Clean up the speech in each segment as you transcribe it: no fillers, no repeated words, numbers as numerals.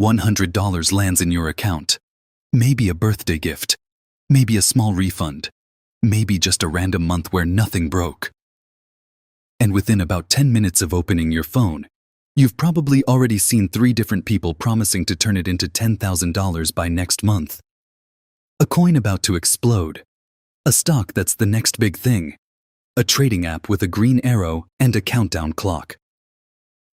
$100 lands in your account. Maybe a birthday gift. Maybe a small refund. Maybe just a random month where nothing broke. And within about 10 minutes of opening your phone, you've probably already seen 3 different people promising to turn it into $10,000 by next month. A coin about to explode. A stock that's the next big thing. A trading app with a green arrow and a countdown clock.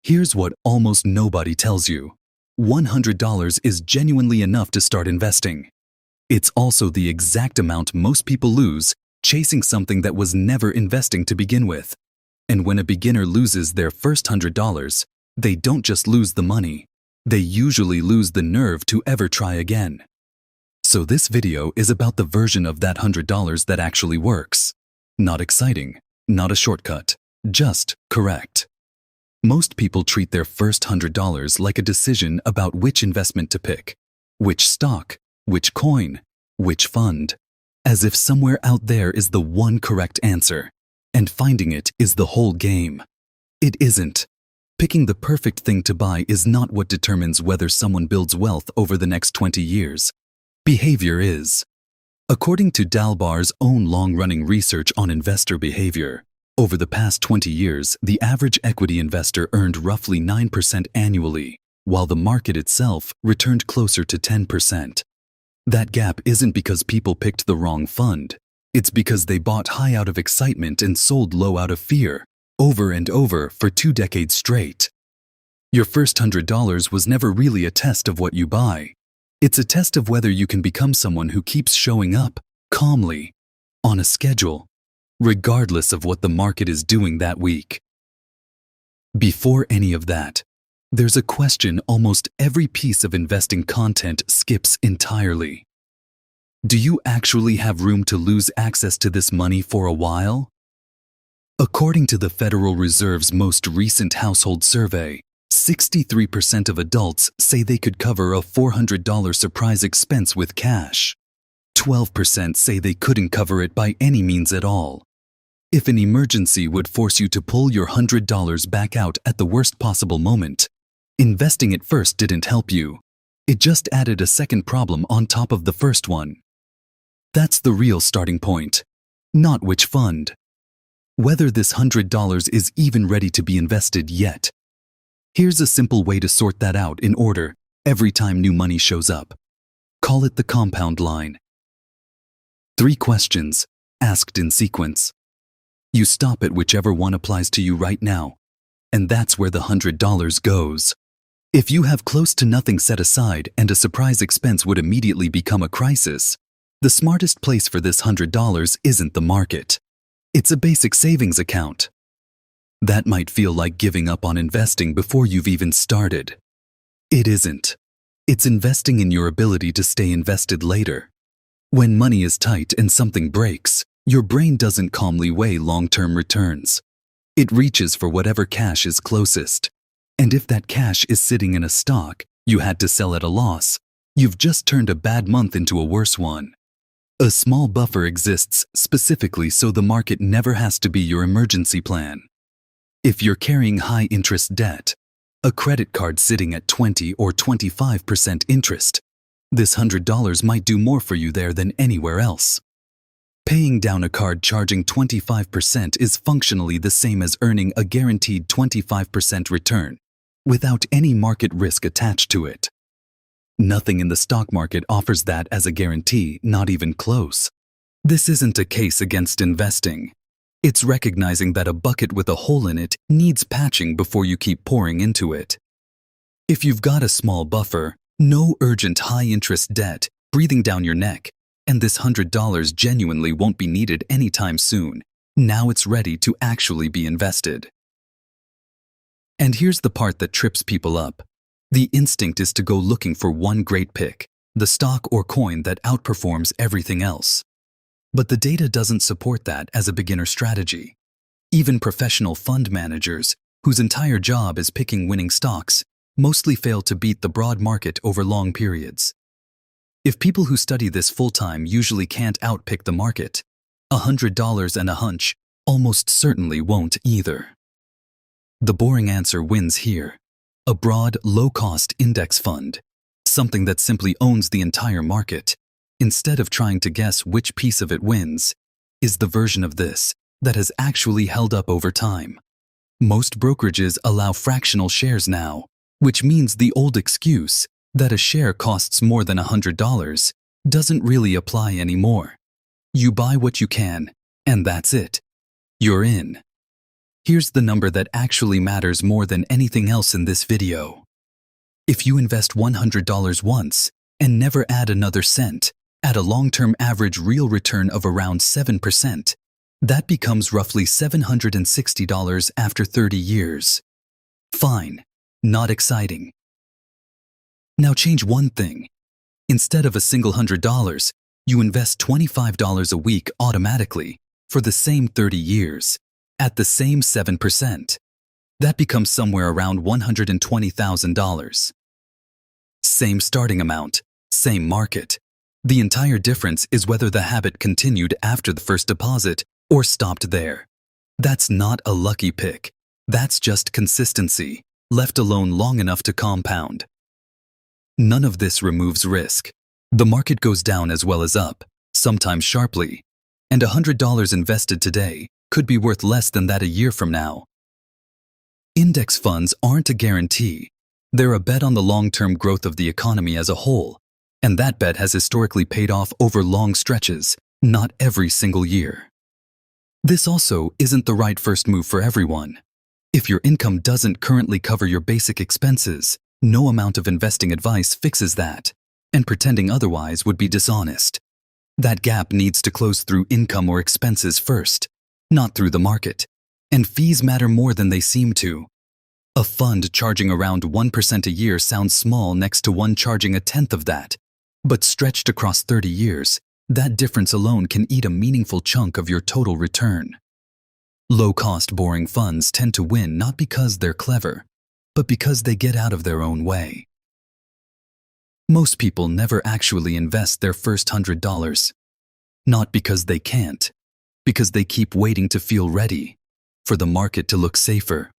Here's what almost nobody tells you. $100 is genuinely enough to start investing. It's also the exact amount most people lose chasing something that was never investing to begin with. And when a beginner loses their first $100, they don't just lose the money, they usually lose the nerve to ever try again. So this video is about the version of that $100 that actually works. Not exciting, not a shortcut, just correct. Most people treat their first $100 like a decision about which investment to pick, which stock, which coin, which fund, as if somewhere out there is the one correct answer, and finding it is the whole game. It isn't. Picking the perfect thing to buy is not what determines whether someone builds wealth over the next 20 years. Behavior is. According to Dalbar's own long-running research on investor behavior, over the past 20 years, the average equity investor earned roughly 9% annually, while the market itself returned closer to 10%. That gap isn't because people picked the wrong fund. It's because they bought high out of excitement and sold low out of fear, over and over for 2 decades straight. Your first $100 was never really a test of what you buy. It's a test of whether you can become someone who keeps showing up, calmly, on a schedule, regardless of what the market is doing that week. Before any of that, there's a question almost every piece of investing content skips entirely. Do you actually have room to lose access to this money for a while? According to the Federal Reserve's most recent household survey, 63% of adults say they could cover a $400 surprise expense with cash. 12% say they couldn't cover it by any means at all. If an emergency would force you to pull your $100 back out at the worst possible moment, investing it first didn't help you. It just added a second problem on top of the first one. That's the real starting point, not which fund. Whether this $100 is even ready to be invested yet. Here's a simple way to sort that out in order every time new money shows up. Call it the compound line. 3 questions, asked in sequence. You stop at whichever one applies to you right now, and that's where the $100 goes. If you have close to nothing set aside and a surprise expense would immediately become a crisis, the smartest place for this $100 isn't the market. It's a basic savings account. That might feel like giving up on investing before you've even started. It isn't. It's investing in your ability to stay invested later. When money is tight and something breaks, your brain doesn't calmly weigh long-term returns. It reaches for whatever cash is closest. And if that cash is sitting in a stock you had to sell at a loss, you've just turned a bad month into a worse one. A small buffer exists specifically so the market never has to be your emergency plan. If you're carrying high-interest debt, a credit card sitting at 20 or 25% interest, this $100 might do more for you there than anywhere else. Paying down a card charging 25% is functionally the same as earning a guaranteed 25% return, without any market risk attached to it. Nothing in the stock market offers that as a guarantee, not even close. This isn't a case against investing. It's recognizing that a bucket with a hole in it needs patching before you keep pouring into it. If you've got a small buffer, no urgent high-interest debt breathing down your neck, and this $100 genuinely won't be needed anytime soon, now it's ready to actually be invested. And here's the part that trips people up. The instinct is to go looking for one great pick, the stock or coin that outperforms everything else. But the data doesn't support that as a beginner strategy. Even professional fund managers, whose entire job is picking winning stocks, mostly fail to beat the broad market over long periods. If people who study this full-time usually can't outpick the market, $100 and a hunch almost certainly won't either. The boring answer wins here. A broad, low-cost index fund, something that simply owns the entire market, instead of trying to guess which piece of it wins, is the version of this that has actually held up over time. Most brokerages allow fractional shares now, which means the old excuse that a share costs more than $100 doesn't really apply anymore. You buy what you can, and that's it. You're in. Here's the number that actually matters more than anything else in this video. If you invest $100 once and never add another cent, at a long-term average real return of around 7%, that becomes roughly $760 after 30 years. Fine, not exciting. Now change one thing. Instead of a single $100, you invest $25 a week automatically for the same 30 years, at the same 7%. That becomes somewhere around $120,000. Same starting amount, same market. The entire difference is whether the habit continued after the first deposit or stopped there. That's not a lucky pick. That's just consistency, left alone long enough to compound. None of this removes risk. The market goes down as well as up, sometimes sharply, and $100 invested today could be worth less than that a year from now. Index funds aren't a guarantee. They're a bet on the long-term growth of the economy as a whole, and that bet has historically paid off over long stretches, not every single year. This also isn't the right first move for everyone. If your income doesn't currently cover your basic expenses, no amount of investing advice fixes that, and pretending otherwise would be dishonest. That gap needs to close through income or expenses first, not through the market, and fees matter more than they seem to. A fund charging around 1% a year sounds small next to one charging a tenth of that, but stretched across 30 years, that difference alone can eat a meaningful chunk of your total return. Low-cost, boring funds tend to win not because they're clever, but because they get out of their own way. Most people never actually invest their first $100. Not because they can't, because they keep waiting to feel ready, for the market to look safer,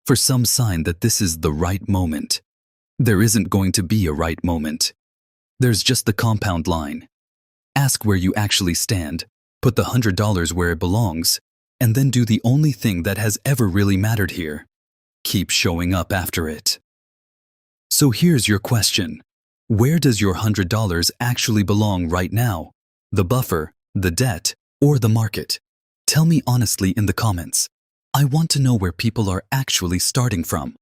for some sign that this is the right moment. There isn't going to be a right moment. There's just the compound line. Ask where you actually stand, put the $100 where it belongs, and then do the only thing that has ever really mattered here. Keep showing up after it. So here's your question. Where does your $100 actually belong right now? The buffer, the debt, or the market? Tell me honestly in the comments. I want to know where people are actually starting from.